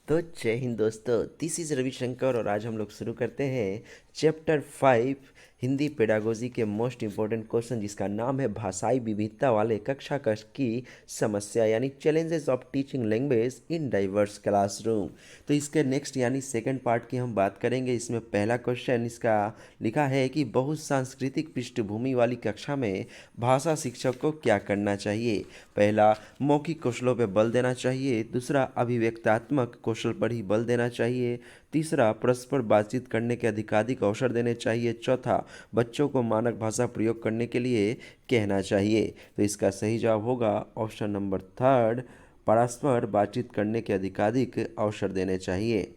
तो जय हिंद दोस्तों, दिस इज़ रविशंकर और आज हम लोग शुरू करते हैं चैप्टर 5 हिंदी पेडागोजी के मोस्ट इम्पोर्टेंट क्वेश्चन, जिसका नाम है भाषाई विविधता वाले कक्षा कक्ष की समस्या यानी challenges of teaching language in diverse classroom. तो इसके नेक्स्ट यानी सेकंड पार्ट की हम बात करेंगे। इसमें पहला क्वेश्चन इसका लिखा है कि बहु सांस्कृतिक पृष्ठभूमि वाली कक्षा में भाषा शिक्षक को क्या करना चाहिए। पहला, मौखिक कौशलों पर बल देना चाहिए। दूसरा, अभिव्यक्तात्मक कौशल पर ही बल देना चाहिए। तीसरा, परस्पर बातचीत करने के अधिकाधिक अवसर देने चाहिए। चौथा, बच्चों को मानक भाषा प्रयोग करने के लिए कहना चाहिए। तो इसका सही जवाब होगा ऑप्शन नंबर थर्ड, परस्पर बातचीत करने के अधिकाधिक अवसर देने चाहिए।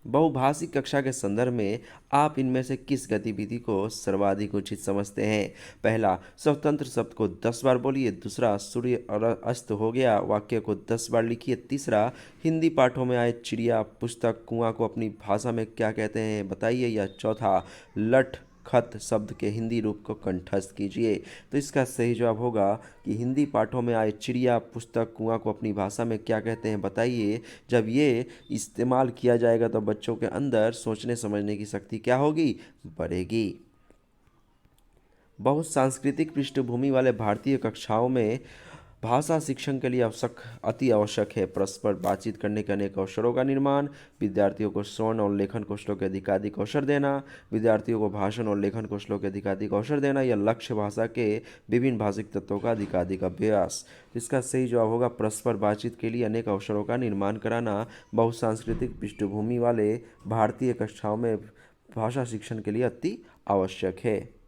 बहुभाषिक कक्षा के संदर्भ में आप इनमें से किस गतिविधि को सर्वाधिक उचित समझते हैं। पहला, स्वतंत्र शब्द को 10 बार बोलिए। दूसरा, सूर्य और अस्त हो गया वाक्य को 10 बार लिखिए। तीसरा, हिंदी पाठों में आए चिड़िया पुस्तक कुआं को अपनी भाषा में क्या कहते हैं बताइए। या चौथा, लठ खत शब्द के हिंदी रूप को कंठस्थ कीजिए। तो इसका सही जवाब होगा कि हिंदी पाठों में आए चिड़िया पुस्तक कुआं को अपनी भाषा में क्या कहते हैं बताइए। जब ये इस्तेमाल किया जाएगा तो बच्चों के अंदर सोचने समझने की शक्ति क्या होगी, बढ़ेगी। बहुत सांस्कृतिक पृष्ठभूमि वाले भारतीय कक्षाओं में भाषा शिक्षण के लिए अति आवश्यक है परस्पर बातचीत करने के अनेक अवसरों का निर्माण, विद्यार्थियों को श्रवण और लेखन कौशलों के अधिकाधिक अवसर देना, विद्यार्थियों को भाषण और लेखन कौशलों के अधिकाधिक अवसर देना, या लक्ष्य भाषा के विभिन्न भाषिक तत्वों का अधिकाधिक अभ्यास। इसका सही जवाब होगा परस्पर बातचीत के लिए अनेक अवसरों का निर्माण कराना बहुसांस्कृतिक पृष्ठभूमि वाले भारतीय कक्षाओं में भाषा शिक्षण के लिए अति आवश्यक है।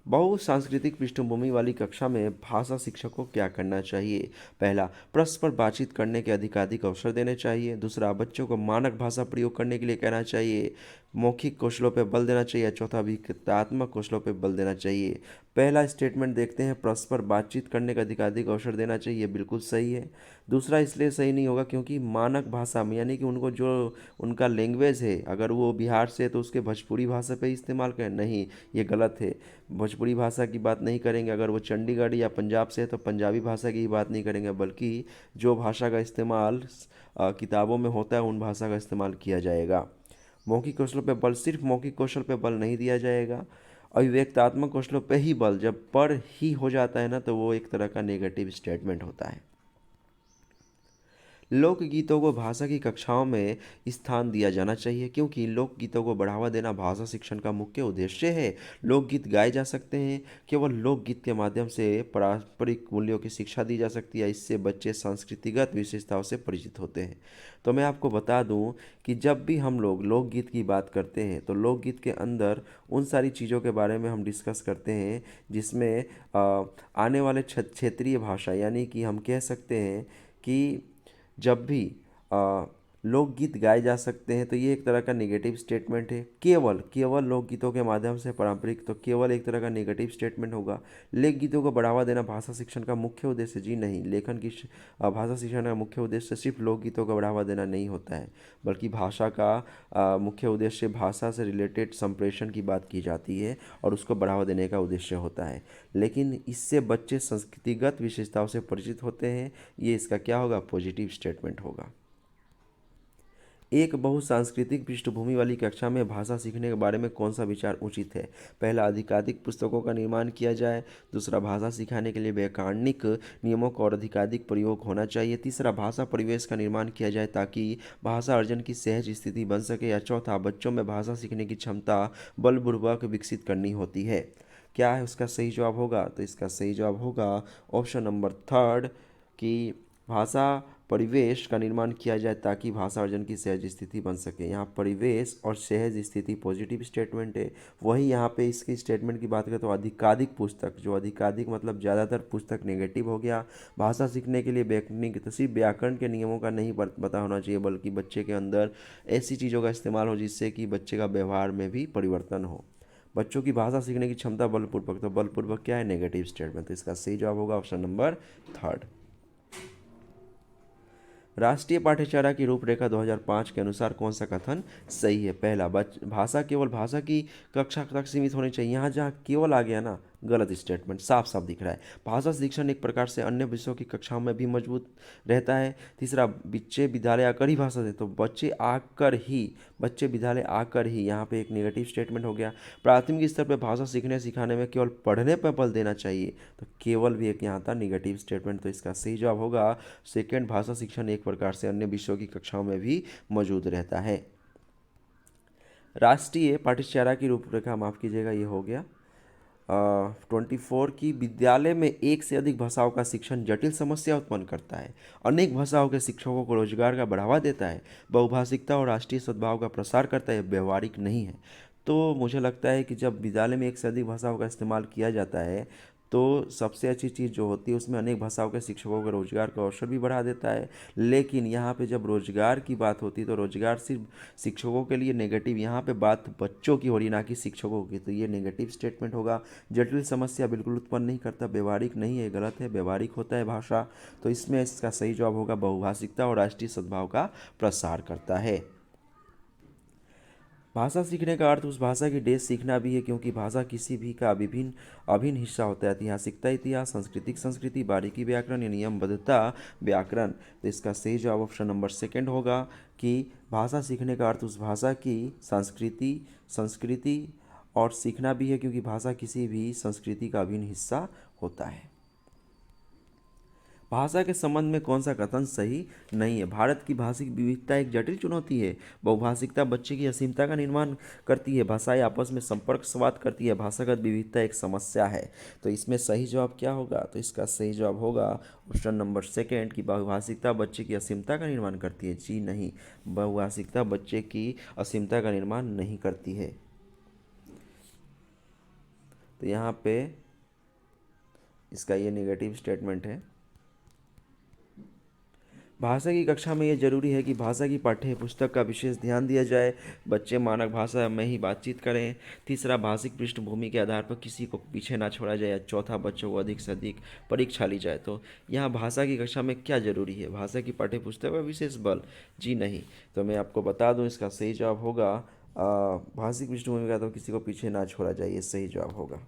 बहुसांस्कृतिक पृष्ठभूमि वाली कक्षा में भाषा शिक्षक को क्या करना चाहिए। पहला, परस्पर बातचीत करने के अधिकाधिक अवसर देने चाहिए। दूसरा, बच्चों को मानक भाषा प्रयोग करने के लिए कहना चाहिए। मौखिक कौशलों पर बल देना चाहिए। चौथा, विकल्पात्मक कौशलों पर बल देना चाहिए। पहला स्टेटमेंट देखते हैं, परस्पर बातचीत करने का अधिकाधिक अवसर देना चाहिए, बिल्कुल सही है। दूसरा इसलिए सही नहीं होगा क्योंकि मानक भाषा में यानी कि उनको जो उनका लैंग्वेज है, अगर वो बिहार से है तो उसके भोजपुरी भाषा पे इस्तेमाल करें, नहीं, ये गलत है। भोजपुरी भाषा की बात नहीं करेंगे। अगर वो चंडीगढ़ या पंजाब से है तो पंजाबी भाषा की ही बात नहीं करेंगे, बल्कि जो भाषा का इस्तेमाल किताबों में होता है उन भाषा का इस्तेमाल किया जाएगा। मौखिक कौशलों पे बल, सिर्फ मौखिक कौशल पे बल नहीं दिया जाएगा। अभिव्यक्तात्मक कौशलों पे ही बल, जब पर ही हो जाता है ना तो वो एक तरह का नेगेटिव स्टेटमेंट होता है। लोकगीतों को भाषा की कक्षाओं में स्थान दिया जाना चाहिए क्योंकि लोकगीतों को बढ़ावा देना भाषा शिक्षण का मुख्य उद्देश्य है। लोकगीत गाए जा सकते हैं। केवल लोकगीत के माध्यम से पारंपरिक मूल्यों की शिक्षा दी जा सकती है। इससे बच्चे सांस्कृतिक विशेषताओं से परिचित होते हैं। तो मैं आपको बता दूं कि जब भी हम लोग लोकगीत की बात करते हैं तो लोकगीत के अंदर उन सारी चीज़ों के बारे में हम डिस्कस करते हैं जिसमें आने वाले क्षेत्रीय भाषा यानी कि हम कह सकते हैं कि जब भी लोकगीत गाए जा सकते हैं तो ये एक तरह का नेगेटिव स्टेटमेंट है। केवल केवल लोकगीतों के माध्यम से पारंपरिक, तो केवल एक तरह का नेगेटिव स्टेटमेंट होगा। लोकगीतों को बढ़ावा देना भाषा शिक्षण का मुख्य उद्देश्य, जी नहीं। लेखन की भाषा शिक्षण का मुख्य उद्देश्य सिर्फ लोकगीतों को बढ़ावा देना नहीं होता है, बल्कि भाषा का मुख्य उद्देश्य भाषा से रिलेटेड संप्रेषण की बात की जाती है और उसको बढ़ावा देने का उद्देश्य होता है। लेकिन इससे बच्चे संस्कृतिगत विशेषताओं से परिचित होते हैं, ये इसका क्या होगा, पॉजिटिव स्टेटमेंट होगा। एक बहुसांस्कृतिक पृष्ठभूमि वाली कक्षा में भाषा सीखने के बारे में कौन सा विचार उचित है। पहला, अधिकाधिक पुस्तकों का निर्माण किया जाए। दूसरा, भाषा सिखाने के लिए व्याकरणिक नियमों का और अधिकाधिक प्रयोग होना चाहिए। तीसरा, भाषा परिवेश का निर्माण किया जाए ताकि भाषा अर्जन की सहज स्थिति बन सके। या चौथा, बच्चों में भाषा सीखने की क्षमता बलपूर्वक विकसित करनी होती है। क्या है उसका सही जवाब होगा, तो इसका सही जवाब होगा ऑप्शन नंबर थर्ड कि भाषा परिवेश का निर्माण किया जाए ताकि भाषा अर्जन की सहज स्थिति बन सके। यहाँ परिवेश और सहज स्थिति पॉजिटिव स्टेटमेंट है। वही यहाँ पे इसकी स्टेटमेंट की बात करें तो अधिकाधिक पुस्तक, जो अधिकाधिक मतलब ज़्यादातर पुस्तक नेगेटिव हो गया। भाषा सीखने के लिए व्याकरणिक, तो सिर्फ व्याकरण के नियमों का नहीं पता होना चाहिए, बल्कि बच्चे के अंदर ऐसी चीज़ों का इस्तेमाल हो जिससे कि बच्चे का व्यवहार में भी परिवर्तन हो। बच्चों की भाषा सीखने की क्षमता बलपूर्वक, तो बलपूर्वक क्या है, नेगेटिव स्टेटमेंट। तो इसका सही जवाब होगा ऑप्शन नंबर थर्ड। राष्ट्रीय पाठ्यचर्या की रूपरेखा 2005 के अनुसार कौन सा कथन सही है। पहला, भाषा केवल भाषा की कक्षा तक सीमित होनी चाहिए। यहाँ जहाँ केवल आ गया ना गलत स्टेटमेंट, साफ साफ दिख रहा है। भाषा शिक्षण एक प्रकार से अन्य विषयों की कक्षाओं में भी मजबूत रहता है। तीसरा, बच्चे विद्यालय आकर ही भाषा से, तो बच्चे विद्यालय आकर ही, यहाँ पे एक नेगेटिव स्टेटमेंट हो गया। प्राथमिक स्तर पर भाषा सीखने सिखाने में केवल पढ़ने पर बल देना चाहिए, तो केवल भी एक यहाँ था नेगेटिव स्टेटमेंट। तो इसका सही जवाब होगा सेकेंड, भाषा शिक्षण एक प्रकार से अन्य विषयों की कक्षाओं में भी मौजूद रहता है। राष्ट्रीय पाठ्यचर्या की रूपरेखा, माफ कीजिएगा, ये हो गया 24 की, विद्यालय में एक से अधिक भाषाओं का शिक्षण जटिल समस्या उत्पन्न करता है। अनेक भाषाओं के शिक्षकों को रोजगार का बढ़ावा देता है। बहुभाषिकता और राष्ट्रीय सद्भाव का प्रसार करता है, व्यवहारिक नहीं है। तो मुझे लगता है कि जब विद्यालय में एक से अधिक भाषाओं का इस्तेमाल किया जाता है तो सबसे अच्छी चीज़ जो होती है उसमें अनेक भाषाओं के शिक्षकों को रोजगार का अवसर भी बढ़ा देता है। लेकिन यहाँ पे जब रोजगार की बात होती है तो रोजगार सिर्फ शिक्षकों के लिए नेगेटिव, यहाँ पे बात बच्चों की हो रही ना कि शिक्षकों की, तो ये नेगेटिव स्टेटमेंट होगा। जटिल समस्या बिल्कुल उत्पन्न नहीं करता, व्यवहारिक नहीं है, गलत है, व्यवहारिक होता है भाषा। तो इसमें इसका सही जवाब होगा बहुभाषिकता और राष्ट्रीय सद्भाव का प्रसार करता है। भाषा सीखने का अर्थ उस भाषा की डेस सीखना भी है, क्योंकि भाषा किसी भी का विभिन्न अभिन्न हिस्सा होता है। ऐतिहासिकता इतिहास, सांस्कृतिक संस्कृति, बारीकी व्याकरण या नियमबद्धता व्याकरण। तो इसका सही जवाब ऑप्शन नंबर सेकंड होगा कि भाषा सीखने का अर्थ उस भाषा की संस्कृति और सीखना भी है, क्योंकि भाषा किसी भी संस्कृति का अभिन्न हिस्सा होता है। भाषा के संबंध में कौन सा कथन सही नहीं है? भारत की भाषिक विविधता एक जटिल चुनौती है। बहुभाषिकता बच्चे की असीमता का निर्माण करती है। भाषाएं आपस में संपर्क संवाद करती है। भाषागत विविधता एक समस्या है। तो इसमें सही जवाब क्या होगा? तो इसका सही जवाब होगा ऑप्शन नंबर सेकेंड कि बहुभाषिकता बच्चे की असीमता का निर्माण करती है। जी नहीं, बहुभाषिकता बच्चे की असीमता का निर्माण नहीं करती है। तो यहाँ पे इसका ये नेगेटिव स्टेटमेंट है। भाषा की कक्षा में ये जरूरी है कि भाषा की पाठ्य पुस्तक का विशेष ध्यान दिया जाए। बच्चे मानक भाषा में ही बातचीत करें। तीसरा, भाषिक पृष्ठभूमि के आधार पर किसी को पीछे ना छोड़ा जाए। चौथा, बच्चों को अधिक से अधिक परीक्षा ली जाए। तो यहाँ भाषा की कक्षा में क्या जरूरी है? भाषा की पाठ्य पुस्तक का विशेष बल, जी नहीं। तो मैं आपको बता दूँ इसका सही जवाब होगा भाषिक पृष्ठभूमि का तो किसी को पीछे ना छोड़ा जाए, ये सही जवाब होगा।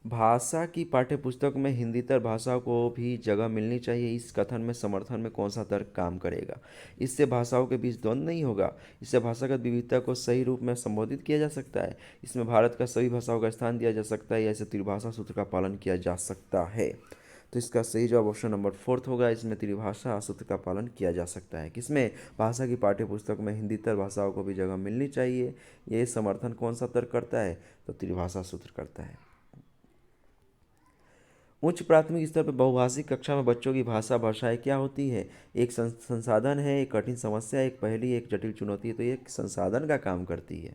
भाषा की पाठ्यपुस्तक में हिंदीतर भाषा को भी जगह मिलनी चाहिए, इस कथन में समर्थन में कौन सा तर्क काम करेगा? इससे भाषाओं के बीच द्वंद्व नहीं होगा। इससे भाषागत विविधता को सही रूप में संबोधित किया जा सकता है। इसमें भारत का सभी भाषाओं का स्थान दिया जा सकता है या इसे त्रिभाषा सूत्र का पालन किया जा सकता है। तो इसका सही जवाब ऑप्शन नंबर फोर्थ होगा। इसमें त्रिभाषा सूत्र का पालन किया जा सकता है। किसमें? भाषा की पाठ्यपुस्तक में हिंदीतर भाषाओं को भी जगह मिलनी चाहिए। ये समर्थन कौन सा तर्क करता है? तो त्रिभाषा सूत्र करता है। उच्च प्राथमिक स्तर पर बहुभाषिक कक्षा में बच्चों की भाषाएं क्या होती है? एक संसाधन है, एक कठिन समस्या, एक पहेली, एक जटिल चुनौती है। तो ये एक संसाधन का काम करती है।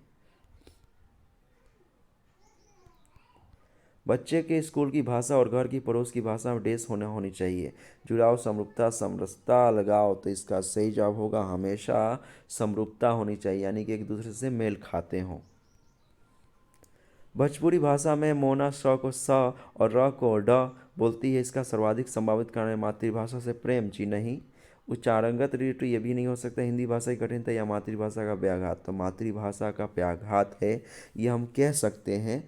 बच्चे के स्कूल की भाषा और घर की पड़ोस की भाषा में डेस होनी चाहिए। जुड़ाव, समरूपता, समरसता, अलगाव। तो इसका सही जवाब होगा हमेशा समरूपता होनी चाहिए, यानी कि एक दूसरे से मेल खाते हों। भोजपुरी भाषा में मोना स को स और र को ड बोलती है। इसका सर्वाधिक संभावित कारण है मातृभाषा से प्रेम, जी नहीं। उच्चारणगत रिलेटिव ये भी नहीं हो सकता। हिंदी भाषा की कठिनता या मातृभाषा का व्याघात, तो मातृभाषा का व्याघात है, ये हम कह सकते हैं।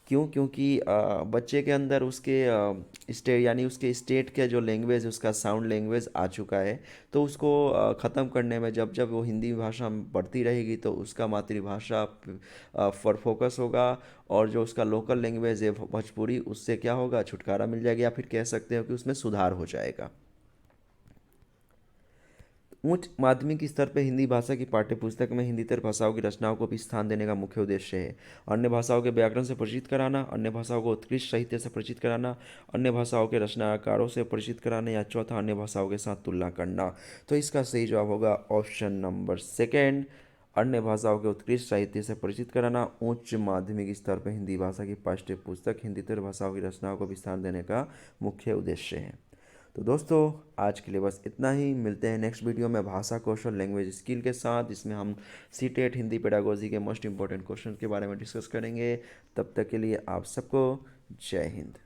क्यों? क्योंकि बच्चे के अंदर उसके स्टेट यानी उसके स्टेट के जो लैंग्वेज है उसका साउंड लैंग्वेज आ चुका है। तो उसको ख़त्म करने में जब जब वो हिंदी भाषा बढ़ती रहेगी तो उसका मातृभाषा पर फोकस होगा, और जो उसका लोकल लैंग्वेज है भोजपुरी, उससे क्या होगा? छुटकारा मिल जाएगा, या फिर कह सकते हो कि उसमें सुधार हो जाएगा। उच्च माध्यमिक स्तर पर हिंदी भाषा की पाठ्यपुस्तक में हिंदीतर भाषाओं की रचनाओं को भी स्थान देने का मुख्य उद्देश्य है। अन्य भाषाओं के व्याकरण से परिचित कराना, अन्य भाषाओं को उत्कृष्ट साहित्य से परिचित कराना, अन्य भाषाओं के रचनाकारों से परिचित कराना, या चौथा, अन्य भाषाओं के साथ तुलना करना। तो इसका सही जवाब होगा ऑप्शन नंबर सेकेंड, अन्य भाषाओं के उत्कृष्ट साहित्य से परिचित कराना। उच्च माध्यमिक स्तर पर हिंदी भाषा की पाठ्यपुस्तक हिंदीतर भाषाओं की रचनाओं को भी स्थान देने का मुख्य उद्देश्य है। तो दोस्तों, आज के लिए बस इतना ही। मिलते हैं नेक्स्ट वीडियो में भाषा कौशल लैंग्वेज स्किल के साथ, जिसमें हम सीटेट हिंदी पेडागोजी के मोस्ट इंपॉर्टेंट क्वेश्चन के बारे में डिस्कस करेंगे। तब तक के लिए आप सबको जय हिंद।